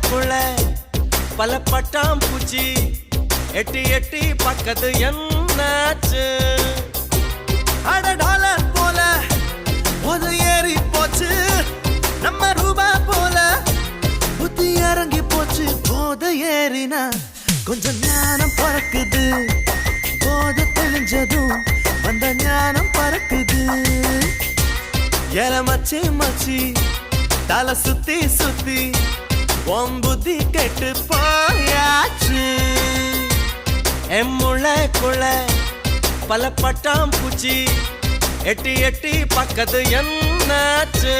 குள்ள பல பட்டாம் பூச்சி எட்டி எட்டி பக்கத்து என்னாச்சு அட டாலர் போல ஒரு ஏறி போச்சு நம்ம ரூபா போல புத்தி இறங்கி போச்சு போத ஏறினா கொஞ்சம் ஞானம் பறக்குது போத தெளிஞ்சதும் வந்த ஞானம் பறக்குது எல மச்சி மச்சி தலை சுத்தி சுத்தி ஒம்புதி கெட்டு போயாச்சு என் முளைக்குள்ள பல பட்டாம் பூச்சி எட்டி எட்டி பக்கத்து என்னாச்சு